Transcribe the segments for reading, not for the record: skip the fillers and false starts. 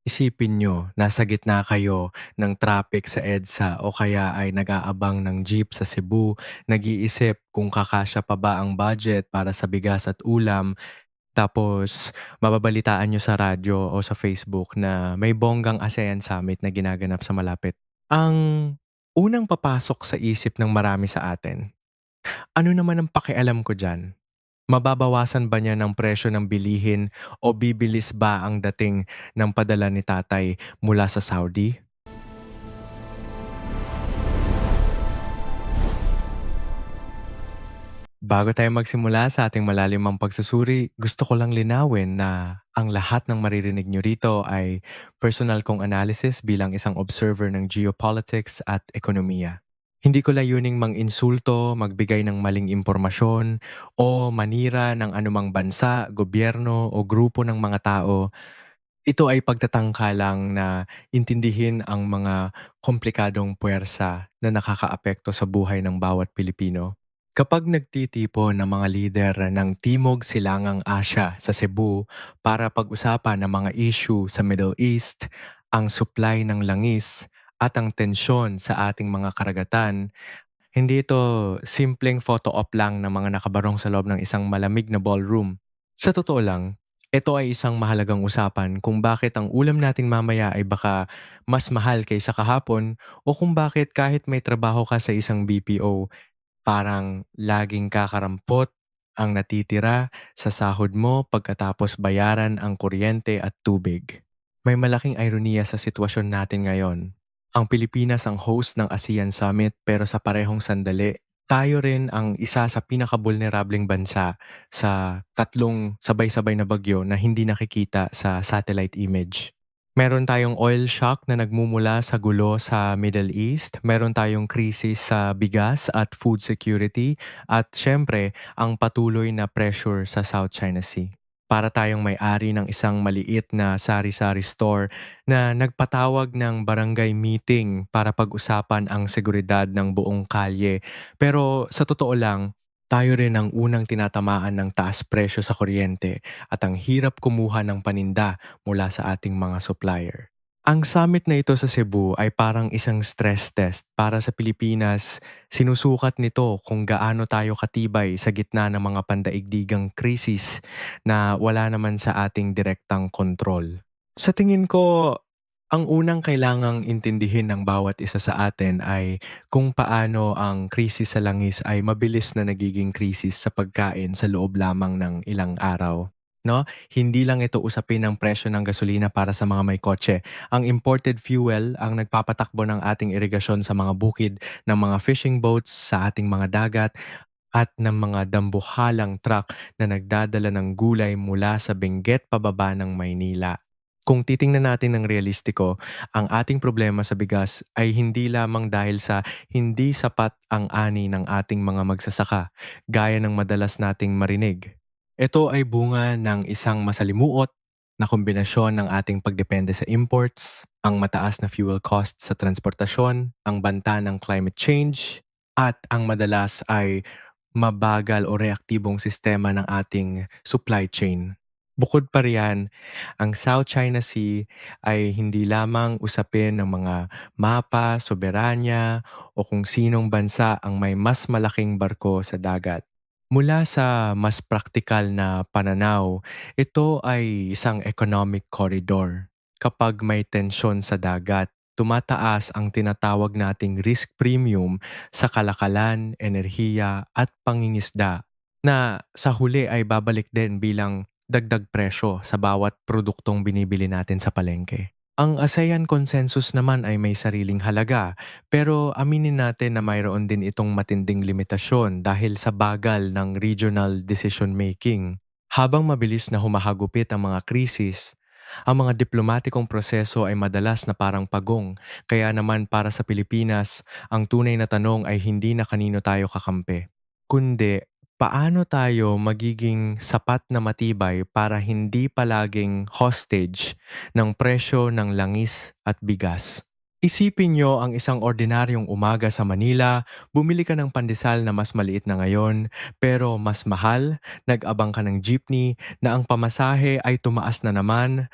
Isipin nyo, nasa gitna kayo ng traffic sa EDSA o kaya ay nag-aabang ng jeep sa Cebu, nag-iisip kung kakasya pa ba ang budget para sa bigas at ulam, tapos mababalitaan nyo sa radyo o sa Facebook na may bonggang ASEAN Summit na ginaganap sa malapit. Ang unang papasok sa isip ng marami sa atin, ano naman ang pakialam ko dyan? Mababawasan ba niya ng presyo ng bilihin o bibilis ba ang dating ng padala ni tatay mula sa Saudi? Bago tayo magsimula sa ating malalimang pagsusuri, gusto ko lang linawin na ang lahat ng maririnig nyo rito ay personal kong analysis bilang isang observer ng geopolitics at ekonomiya. Hindi ko layuning mang-insulto, magbigay ng maling impormasyon, o manira ng anumang bansa, gobyerno o grupo ng mga tao. Ito ay pagtatangka lang na intindihin ang mga komplikadong puwersa na nakakaapekto sa buhay ng bawat Pilipino. Kapag nagtitipon ng mga lider ng Timog Silangang Asya sa Cebu para pag-usapan ng mga issue sa Middle East, ang supply ng langis at ang tensyon sa ating mga karagatan, hindi ito simpleng photo op lang ng mga nakabarong sa loob ng isang malamig na ballroom. Sa totoo lang, ito ay isang mahalagang usapan kung bakit ang ulam natin mamaya ay baka mas mahal kaysa kahapon o kung bakit kahit may trabaho ka sa isang BPO, parang laging kakarampot ang natitira sa sahod mo pagkatapos bayaran ang kuryente at tubig. May malaking ironiya sa sitwasyon natin ngayon. Ang Pilipinas ang host ng ASEAN Summit pero sa parehong sandali, tayo rin ang isa sa pinaka-vulnerableng bansa sa tatlong sabay-sabay na bagyo na hindi nakikita sa satellite image. Meron tayong oil shock na nagmumula sa gulo sa Middle East, meron tayong krisis sa bigas at food security, at syempre, ang patuloy na pressure sa South China Sea. Para tayong may-ari ng isang maliit na sari-sari store na nagpatawag ng barangay meeting para pag-usapan ang seguridad ng buong kalye. Pero sa totoo lang, tayo rin ang unang tinatamaan ng taas presyo sa kuryente at ang hirap kumuha ng paninda mula sa ating mga supplier. Ang summit na ito sa Cebu ay parang isang stress test para sa Pilipinas. Sinusukat nito kung gaano tayo katibay sa gitna ng mga pandaigdigang krisis na wala naman sa ating direktang kontrol. Sa tingin ko, ang unang kailangang intindihin ng bawat isa sa atin ay kung paano ang krisis sa langis ay mabilis na nagiging krisis sa pagkain sa loob lamang ng ilang araw. No? Hindi lang ito usapin ng presyo ng gasolina para sa mga may kotse. Ang imported fuel ang nagpapatakbo ng ating irigasyon sa mga bukid, ng mga fishing boats sa ating mga dagat, at ng mga dambuhalang truck na nagdadala ng gulay mula sa Benguet pababa ng Maynila. Kung titingnan natin ng realistiko, ang ating problema sa bigas ay hindi lamang dahil sa hindi sapat ang ani ng ating mga magsasaka, gaya ng madalas nating marinig. Ito ay bunga ng isang masalimuot na kombinasyon ng ating pagdepende sa imports, ang mataas na fuel cost sa transportasyon, ang banta ng climate change, at ang madalas ay mabagal o reaktibong sistema ng ating supply chain. Bukod pa riyan, ang South China Sea ay hindi lamang usapin ng mga mapa, soberanya o kung sinong bansa ang may mas malaking barko sa dagat. Mula sa mas praktikal na pananaw, ito ay isang economic corridor. Kapag may tensyon sa dagat, tumataas ang tinatawag nating risk premium sa kalakalan, enerhiya at pangingisda na sa huli ay babalik din bilang dagdag presyo sa bawat produktong binibili natin sa palengke. Ang ASEAN Consensus naman ay may sariling halaga, pero aminin natin na mayroon din itong matinding limitasyon dahil sa bagal ng regional decision making. Habang mabilis na humahagupit ang mga krisis, ang mga diplomatikong proseso ay madalas na parang pagong. Kaya naman para sa Pilipinas, ang tunay na tanong ay hindi na kanino tayo kakampi, kundi paano tayo magiging sapat na matibay para hindi palaging hostage ng presyo ng langis at bigas. Isipin nyo ang isang ordinaryong umaga sa Manila, bumili ka ng pandesal na mas maliit na ngayon, pero mas mahal, nag-abang ka ng jeepney na ang pamasahe ay tumaas na naman,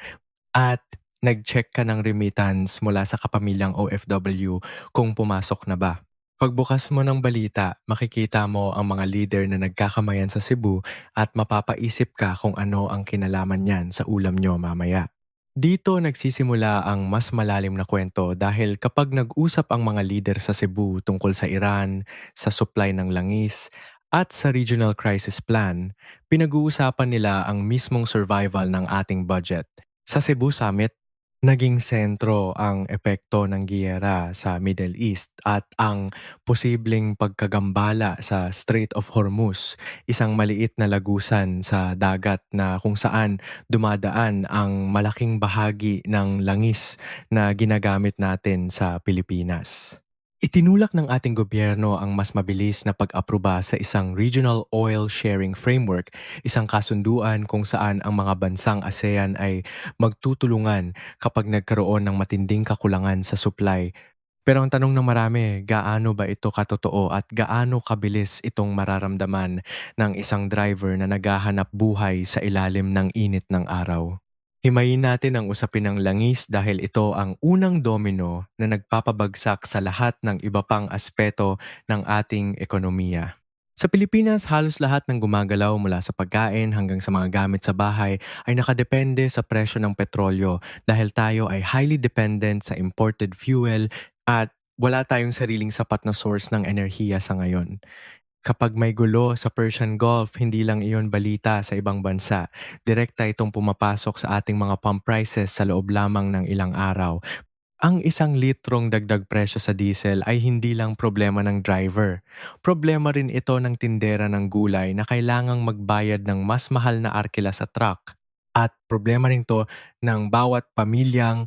at Nag-check ka ng remittance mula sa kapamilyang OFW kung pumasok na ba? Pagbukas mo ng balita, makikita mo ang mga leader na nagkakamayan sa Cebu at mapapaisip ka kung ano ang kinalaman niyan sa ulam nyo mamaya. Dito nagsisimula ang mas malalim na kwento dahil kapag nag-usap ang mga leader sa Cebu tungkol sa Iran, sa supply ng langis, at sa regional crisis plan, pinag-uusapan nila ang mismong survival ng ating budget. Sa Cebu Summit, naging sentro ang epekto ng giyera sa Middle East at ang posibleng pagkagambala sa Strait of Hormuz, isang maliit na lagusan sa dagat na kung saan dumadaan ang malaking bahagi ng langis na ginagamit natin sa Pilipinas. Itinulak ng ating gobyerno ang mas mabilis na pag-aproba sa isang Regional Oil Sharing Framework, isang kasunduan kung saan ang mga bansang ASEAN ay magtutulungan kapag nagkaroon ng matinding kakulangan sa supply. Pero ang tanong ng marami, gaano ba ito katotoo at gaano kabilis itong mararamdaman ng isang driver na naghahanap buhay sa ilalim ng init ng araw? Himayin natin ang usapin ng langis dahil ito ang unang domino na nagpapabagsak sa lahat ng iba pang aspeto ng ating ekonomiya. Sa Pilipinas, halos lahat ng gumagalaw mula sa pagkain hanggang sa mga gamit sa bahay ay nakadepende sa presyo ng petrolyo dahil tayo ay highly dependent sa imported fuel at wala tayong sariling sapat na source ng enerhiya sa ngayon. Kapag may gulo sa Persian Gulf, hindi lang iyon balita sa ibang bansa. Direkta itong pumapasok sa ating mga pump prices sa loob lamang ng ilang araw. Ang 1 litrong dagdag presyo sa diesel ay hindi lang problema ng driver. Problema rin ito ng tindera ng gulay na kailangang magbayad ng mas mahal na arkila sa truck. At problema rin to ng bawat pamilyang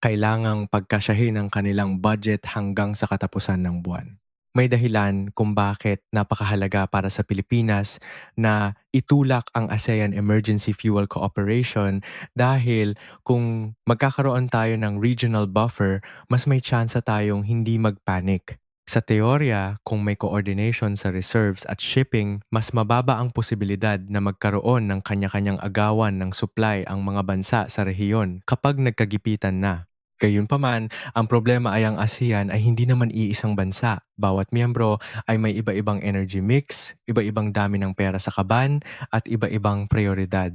kailangang pagkasyahin ang kanilang budget hanggang sa katapusan ng buwan. May dahilan kung bakit napakahalaga para sa Pilipinas na itulak ang ASEAN Emergency Fuel Cooperation dahil kung magkakaroon tayo ng regional buffer, mas may tsansa tayong hindi magpanic. Sa teorya, kung may coordination sa reserves at shipping, mas mababa ang posibilidad na magkaroon ng kanya-kanyang agawan ng supply ang mga bansa sa rehiyon kapag nagkagipitan na. Gayunpaman, ang problema ay ang ASEAN ay hindi naman iisang bansa. Bawat miyembro ay may iba-ibang energy mix, iba-ibang dami ng pera sa kaban, at iba-ibang prioridad.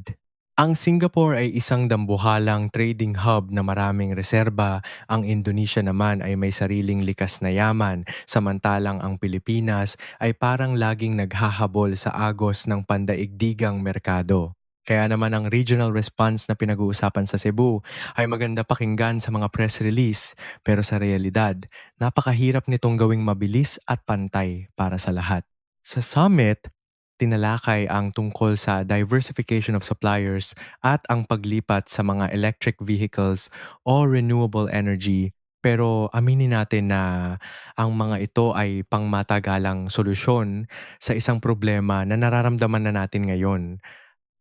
Ang Singapore ay isang dambuhalang trading hub na maraming reserba, ang Indonesia naman ay may sariling likas na yaman, samantalang ang Pilipinas ay parang laging naghahabol sa agos ng pandaigdigang merkado. Kaya naman ang regional response na pinag-uusapan sa Cebu ay maganda pakinggan sa mga press release, pero sa realidad, napakahirap nitong gawing mabilis at pantay para sa lahat. Sa summit, tinalakay ang tungkol sa diversification of suppliers at ang paglipat sa mga electric vehicles o renewable energy, pero aminin natin na ang mga ito ay pangmatagalang solusyon sa isang problema na nararamdaman na natin ngayon.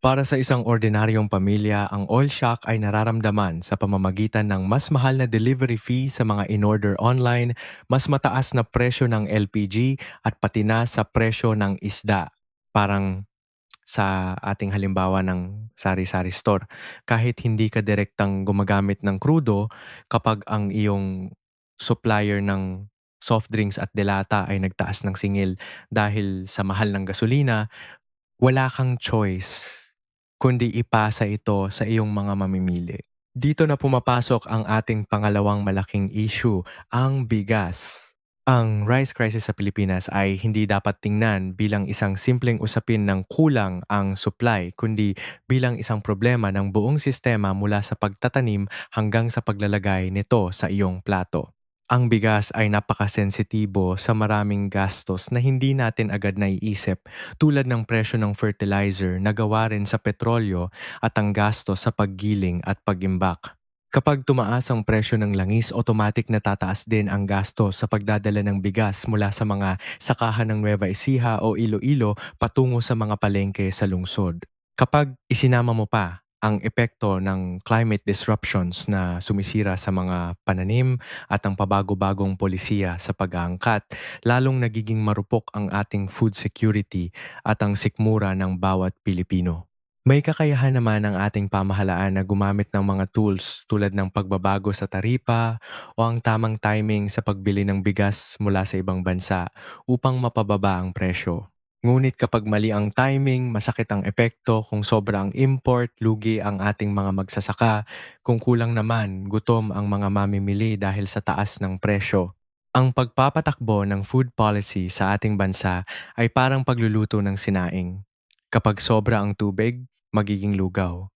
Para sa isang ordinaryong pamilya, ang oil shock ay nararamdaman sa pamamagitan ng mas mahal na delivery fee sa mga in-order online, mas mataas na presyo ng LPG at pati na sa presyo ng isda. Parang sa ating halimbawa ng sari-sari store. Kahit hindi ka direktang gumagamit ng krudo, kapag ang iyong supplier ng soft drinks at delata ay nagtaas ng singil dahil sa mahal ng gasolina, wala kang choice kundi ipasa ito sa iyong mga mamimili. Dito na pumapasok ang ating pangalawang malaking issue, ang bigas. Ang rice crisis sa Pilipinas ay hindi dapat tingnan bilang isang simpleng usapin ng kulang ang supply, kundi bilang isang problema ng buong sistema mula sa pagtatanim hanggang sa paglalagay nito sa iyong plato. Ang bigas ay napakasensitibo sa maraming gastos na hindi natin agad naiisip, tulad ng presyo ng fertilizer na gawa rin sa petrolyo at ang gastos sa paggiling at pagimbak. Kapag tumaas ang presyo ng langis, automatic na tataas din ang gastos sa pagdadala ng bigas mula sa mga sakahan ng Nueva Ecija o Iloilo patungo sa mga palengke sa lungsod. Kapag isinama mo pa ang epekto ng climate disruptions na sumisira sa mga pananim at ang pabago-bagong polisiya sa pag-aangkat, lalong nagiging marupok ang ating food security at ang sikmura ng bawat Pilipino. May kakayahan naman ang ating pamahalaan na gumamit ng mga tools tulad ng pagbabago sa taripa o ang tamang timing sa pagbili ng bigas mula sa ibang bansa upang mapababa ang presyo. Ngunit kapag mali ang timing, masakit ang epekto. Kung sobra ang import, lugi ang ating mga magsasaka. Kung kulang naman, gutom ang mga mamimili dahil sa taas ng presyo. Ang pagpapatakbo ng food policy sa ating bansa ay parang pagluluto ng sinaing. Kapag sobra ang tubig, magiging lugaw.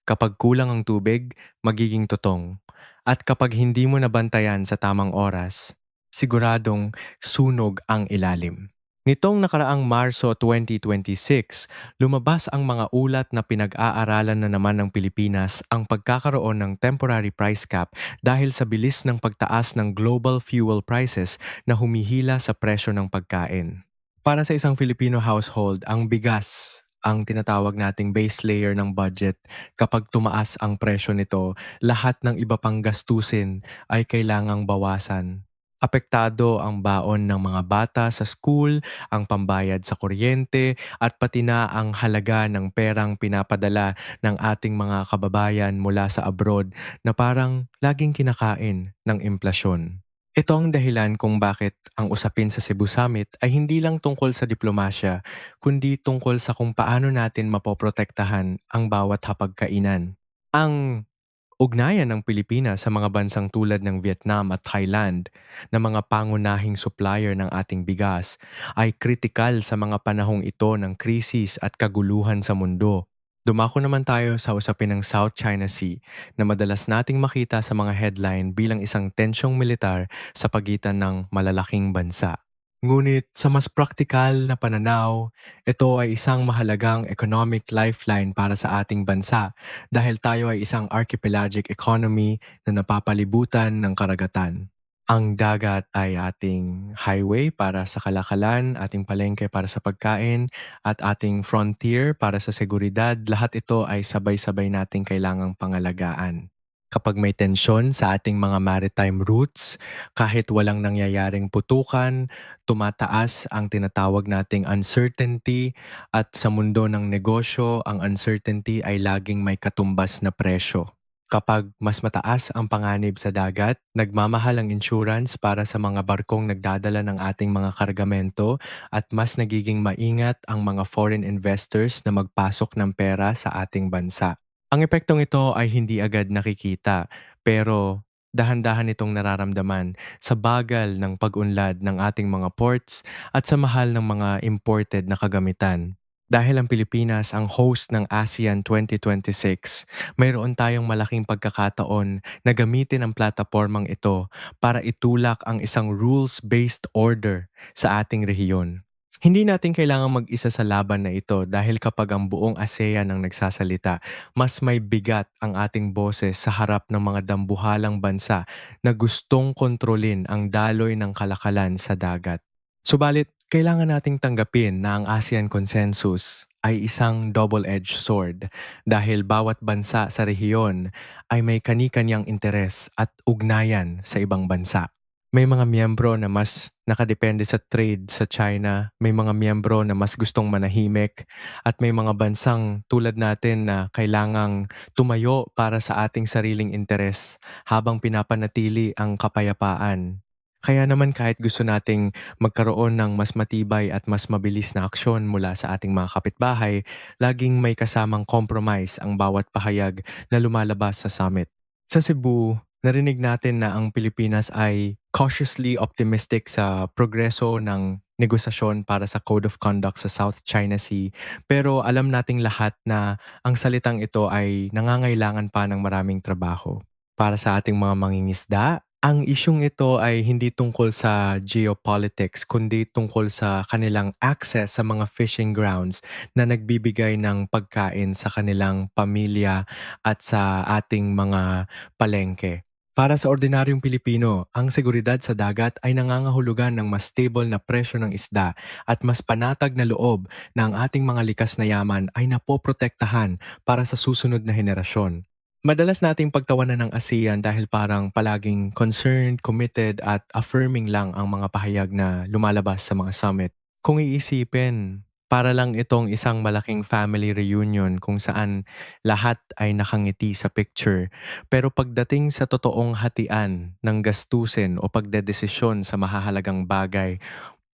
Kapag kulang ang tubig, magiging tutong. At kapag hindi mo nabantayan sa tamang oras, siguradong sunog ang ilalim. Nitong nakaraang Marso 2026, lumabas ang mga ulat na pinag-aaralan na naman ng Pilipinas ang pagkakaroon ng temporary price cap dahil sa bilis ng pagtaas ng global fuel prices na humihila sa presyo ng pagkain. Para sa isang Filipino household, ang bigas ang tinatawag nating base layer ng budget. Kapag tumaas ang presyo nito, lahat ng iba pang gastusin ay kailangang bawasan. Apektado ang baon ng mga bata sa school, ang pambayad sa kuryente, at pati na ang halaga ng perang pinapadala ng ating mga kababayan mula sa abroad na parang laging kinakain ng implasyon. Ito ang dahilan kung bakit ang usapin sa Cebu Summit ay hindi lang tungkol sa diplomasya, kundi tungkol sa kung paano natin mapoprotektahan ang bawat hapagkainan. Ang ugnayan ng Pilipinas sa mga bansang tulad ng Vietnam at Thailand na mga pangunahing supplier ng ating bigas ay kritikal sa mga panahong ito ng krisis at kaguluhan sa mundo. Dumako naman tayo sa usapin ng South China Sea na madalas nating makita sa mga headline bilang isang tensyong militar sa pagitan ng malalaking bansa. Ngunit sa mas praktikal na pananaw, ito ay isang mahalagang economic lifeline para sa ating bansa dahil tayo ay isang archipelagic economy na napapalibutan ng karagatan. Ang dagat ay ating highway para sa kalakalan, ating palengke para sa pagkain, at ating frontier para sa seguridad. Lahat ito ay sabay-sabay nating kailangang pangalagaan. Kapag may tensyon sa ating mga maritime routes, kahit walang nangyayaring putukan, tumataas ang tinatawag nating uncertainty at sa mundo ng negosyo, ang uncertainty ay laging may katumbas na presyo. Kapag mas mataas ang panganib sa dagat, nagmamahal ang insurance para sa mga barkong nagdadala ng ating mga kargamento at mas nagiging maingat ang mga foreign investors na magpasok ng pera sa ating bansa. Ang epektong ito ay hindi agad nakikita, pero dahan-dahan itong nararamdaman sa bagal ng pag-unlad ng ating mga ports at sa mahal ng mga imported na kagamitan. Dahil ang Pilipinas ang host ng ASEAN 2026, mayroon tayong malaking pagkakataon na gamitin ang platapormang ito para itulak ang isang rules-based order sa ating rehiyon. Hindi natin kailangang mag-isa sa laban na ito dahil kapag ang buong ASEAN ang nagsasalita, mas may bigat ang ating boses sa harap ng mga dambuhalang bansa na gustong kontrolin ang daloy ng kalakalan sa dagat. Subalit, kailangan nating tanggapin na ang ASEAN Consensus ay isang double-edged sword dahil bawat bansa sa rehiyon ay may kani-kanyang interes at ugnayan sa ibang bansa. May mga miyembro na mas nakadepende sa trade sa China, may mga miyembro na mas gustong manahimik, at may mga bansang tulad natin na kailangang tumayo para sa ating sariling interes habang pinapanatili ang kapayapaan. Kaya naman kahit gusto nating magkaroon ng mas matibay at mas mabilis na aksyon mula sa ating mga kapitbahay, laging may kasamang compromise ang bawat pahayag na lumalabas sa summit. Sa Cebu, narinig natin na ang Pilipinas ay cautiously optimistic sa progreso ng negosasyon para sa Code of Conduct sa South China Sea, pero alam nating lahat na ang salitang ito ay nangangailangan pa ng maraming trabaho. Para sa ating mga mangingisda, ang isyung ito ay hindi tungkol sa geopolitics kundi tungkol sa kanilang access sa mga fishing grounds na nagbibigay ng pagkain sa kanilang pamilya at sa ating mga palengke. Para sa ordinaryong Pilipino, ang seguridad sa dagat ay nangangahulugan ng mas stable na presyo ng isda at mas panatag na loob na ang ating mga likas na yaman ay napoprotektahan para sa susunod na henerasyon. Madalas nating pagtawanan ng ASEAN dahil parang palaging concerned, committed at affirming lang ang mga pahayag na lumalabas sa mga summit. Kung iisipin, Para lang itong isang malaking family reunion kung saan lahat ay nakangiti sa picture. Pero pagdating sa totoong hatian ng gastusin o pagdedesisyon sa mahahalagang bagay,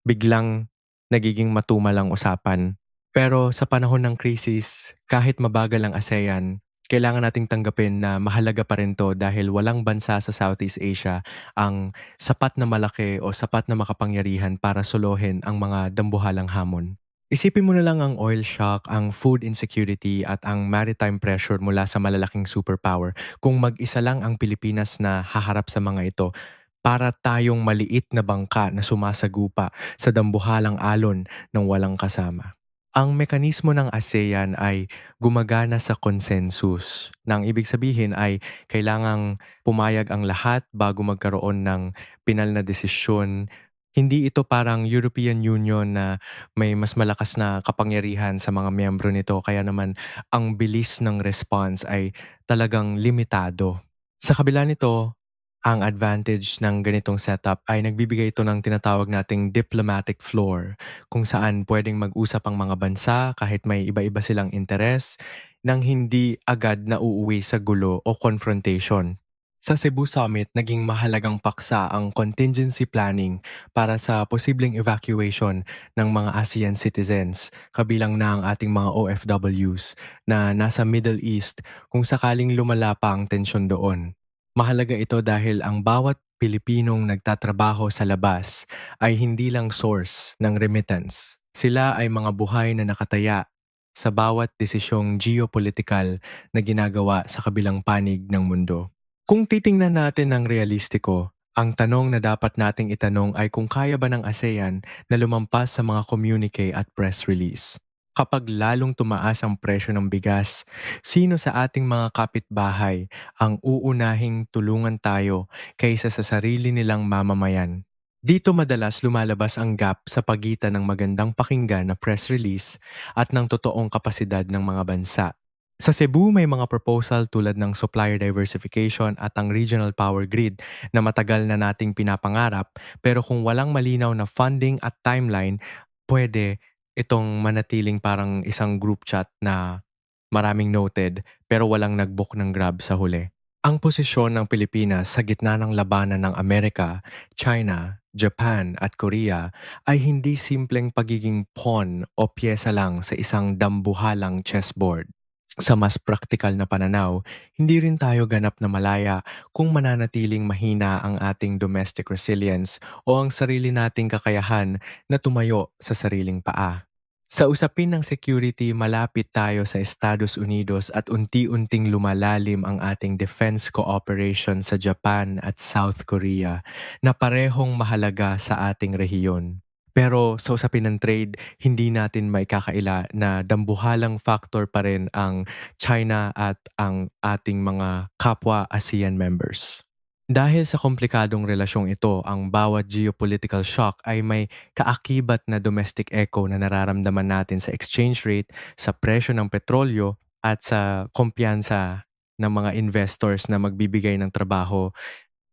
biglang nagiging matumal ang usapan. Pero sa panahon ng krisis, kahit mabagal ang ASEAN, kailangan nating tanggapin na mahalaga pa rin 'to dahil walang bansa sa Southeast Asia ang sapat na malaki o sapat na makapangyarihan para solohin ang mga dambuhalang hamon. Isipin mo na lang ang oil shock, ang food insecurity at ang maritime pressure mula sa malalaking superpower. Kung mag-isa lang ang Pilipinas na haharap sa mga ito, para tayong maliit na bangka na sumasagupa sa dambuhalang alon ng walang kasama. Ang mekanismo ng ASEAN ay gumagana sa consensus. Nang ibig sabihin ay kailangang pumayag ang lahat bago magkaroon ng pinal na desisyon. Hindi ito parang European Union na may mas malakas na kapangyarihan sa mga miyembro nito kaya naman ang bilis ng response ay talagang limitado. Sa kabila nito, ang advantage ng ganitong setup ay nagbibigay ito ng tinatawag nating diplomatic floor, kung saan pwedeng mag-usap ang mga bansa kahit may iba-iba silang interes nang hindi agad na uuwi sa gulo o confrontation. Sa Cebu Summit, naging mahalagang paksa ang contingency planning para sa posibleng evacuation ng mga ASEAN citizens, kabilang na ang ating mga OFWs na nasa Middle East kung sakaling lumala pa ang tensyon doon. Mahalaga ito dahil ang bawat Pilipinong nagtatrabaho sa labas ay hindi lang source ng remittance. Sila ay mga buhay na nakataya sa bawat desisyong geopolitikal na ginagawa sa kabilang panig ng mundo. Kung titingnan natin ng realistiko, ang tanong na dapat nating itanong ay kung kaya ba ng ASEAN na lumampas sa mga communique at press release. Kapag lalong tumaas ang presyo ng bigas, sino sa ating mga kapitbahay ang uunahing tulungan tayo kaysa sa sarili nilang mamamayan? Dito madalas lumalabas ang gap sa pagitan ng magandang pakinggan na press release at ng totoong kapasidad ng mga bansa. Sa Cebu, may mga proposal tulad ng supplier diversification at ang regional power grid na matagal na nating pinapangarap, pero kung walang malinaw na funding at timeline, pwede itong manatiling parang isang group chat na maraming noted pero walang nag-book ng Grab sa huli. Ang posisyon ng Pilipinas sa gitna ng labanan ng Amerika, China, Japan at Korea ay hindi simpleng pagiging pawn o pyesa lang sa isang dambuhalang chessboard. Sa mas praktikal na pananaw, hindi rin tayo ganap na malaya kung mananatiling mahina ang ating domestic resilience o ang sarili nating kakayahan na tumayo sa sariling paa. Sa usapin ng security, malapit tayo sa Estados Unidos at unti-unting lumalalim ang ating defense cooperation sa Japan at South Korea na parehong mahalaga sa ating rehiyon. Pero sa usapin ng trade, hindi natin maikakaila na dambuhalang factor pa rin ang China at ang ating mga kapwa ASEAN members. Dahil sa komplikadong relasyong ito, ang bawat geopolitical shock ay may kaakibat na domestic echo na nararamdaman natin sa exchange rate, sa presyo ng petrolyo, at sa kumpiyansa ng mga investors na magbibigay ng trabaho.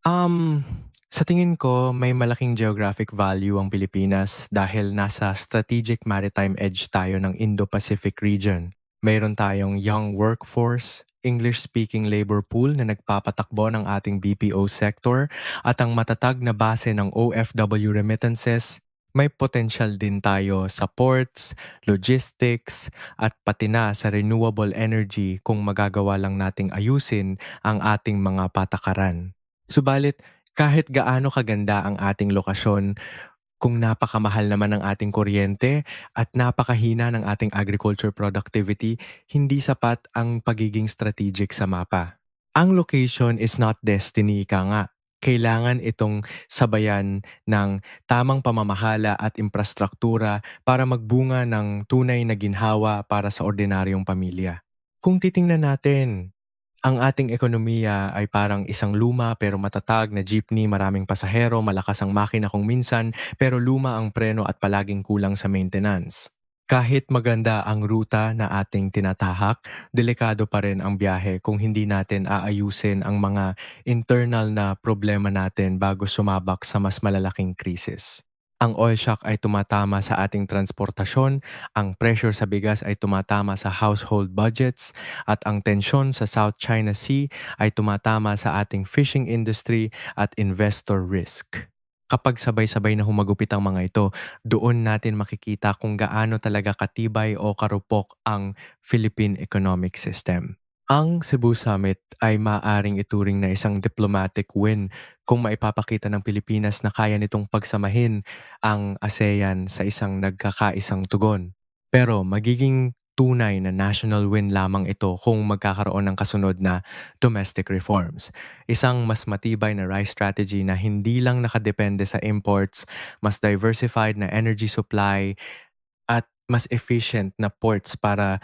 Um, sa tingin ko, may malaking geographic value ang Pilipinas dahil nasa strategic maritime edge tayo ng Indo-Pacific region. Mayroon tayong young workforce, English-speaking labor pool na nagpapatakbo ng ating BPO sector at ang matatag na base ng OFW remittances. May potential din tayo sa ports, logistics, at pati na sa renewable energy kung magagawa lang nating ayusin ang ating mga patakaran. Subalit, kahit gaano kaganda ang ating lokasyon, kung napakamahal naman ng ating kuryente at napakahina ng ating agriculture productivity, hindi sapat ang pagiging strategic sa mapa. Ang location is not destiny, ika nga. Kailangan itong sabayan ng tamang pamamahala at infrastruktura para magbunga ng tunay na ginhawa para sa ordinaryong pamilya. Kung titingnan natin, ang ating ekonomiya ay parang isang luma pero matatag na jeepney, maraming pasahero, malakas ang makina kung minsan, pero luma ang preno at palaging kulang sa maintenance. Kahit maganda ang ruta na ating tinatahak, delikado pa rin ang biyahe kung hindi natin aayusin ang mga internal na problema natin bago sumabak sa mas malalaking krisis. Ang oil shock ay tumatama sa ating transportasyon, ang pressure sa bigas ay tumatama sa household budgets, at ang tensyon sa South China Sea ay tumatama sa ating fishing industry at investor risk. Kapag sabay-sabay na humagupit ang mga ito, doon natin makikita kung gaano talaga katibay o karupok ang Philippine economic system. Ang Cebu Summit ay maaaring ituring na isang diplomatic win kung maipapakita ng Pilipinas na kaya nitong pagsamahin ang ASEAN sa isang nagkakaisang tugon. Pero magiging tunay na national win lamang ito kung magkakaroon ng kasunod na domestic reforms. Isang mas matibay na rice strategy na hindi lang nakadepende sa imports, mas diversified na energy supply, at mas efficient na ports para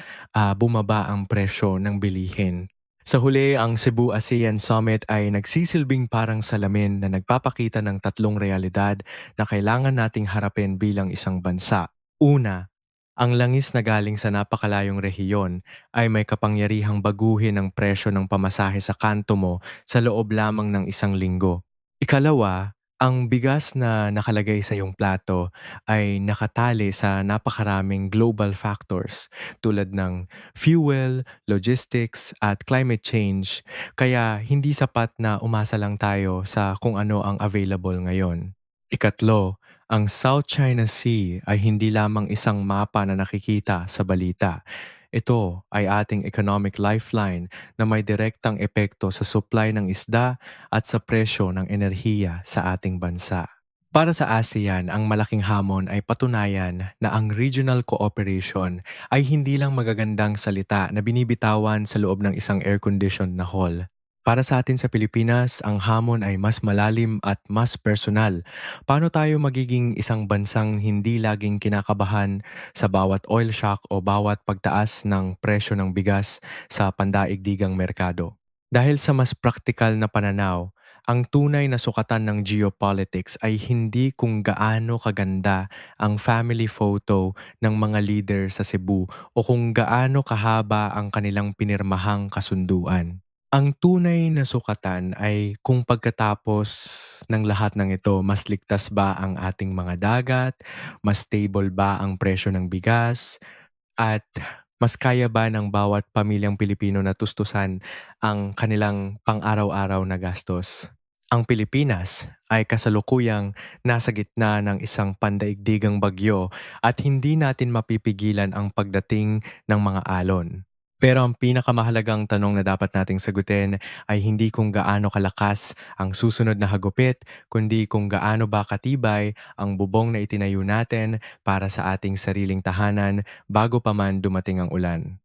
bumaba ang presyo ng bilihin. Sa huli, ang Cebu ASEAN Summit ay nagsisilbing parang salamin na nagpapakita ng tatlong realidad na kailangan nating harapin bilang isang bansa. Una, ang langis na galing sa napakalayong rehiyon ay may kapangyarihang baguhin ang presyo ng pamasahe sa kanto mo sa loob lamang ng isang linggo. Ikalawa, ang bigas na nakalagay sa iyong plato ay nakatali sa napakaraming global factors tulad ng fuel, logistics, at climate change, kaya hindi sapat na umasa lang tayo sa kung ano ang available ngayon. Ikatlo, ang South China Sea ay hindi lamang isang mapa na nakikita sa balita. Ito ay ating economic lifeline na may direktang epekto sa supply ng isda at sa presyo ng enerhiya sa ating bansa. Para sa ASEAN, ang malaking hamon ay patunayan na ang regional cooperation ay hindi lang magagandang salita na binibitawan sa loob ng isang air-conditioned na hall. Para sa atin sa Pilipinas, ang hamon ay mas malalim at mas personal. Paano tayo magiging isang bansang hindi laging kinakabahan sa bawat oil shock o bawat pagtaas ng presyo ng bigas sa pandaigdigang merkado? Dahil sa mas praktikal na pananaw, ang tunay na sukatan ng geopolitics ay hindi kung gaano kaganda ang family photo ng mga leader sa Cebu o kung gaano kahaba ang kanilang pinirmahang kasunduan. Ang tunay na sukatan ay kung pagkatapos ng lahat ng ito, mas ligtas ba ang ating mga dagat, mas stable ba ang presyo ng bigas, at mas kaya ba ng bawat pamilyang Pilipino na tustusan ang kanilang pang-araw-araw na gastos? Ang Pilipinas ay kasalukuyang nasa gitna ng isang pandaigdigang bagyo at hindi natin mapipigilan ang pagdating ng mga alon. Pero ang pinakamahalagang tanong na dapat nating sagutin ay hindi kung gaano kalakas ang susunod na hagupit, kundi kung gaano ba katibay ang bubong na itinayo natin para sa ating sariling tahanan bago pa man dumating ang ulan.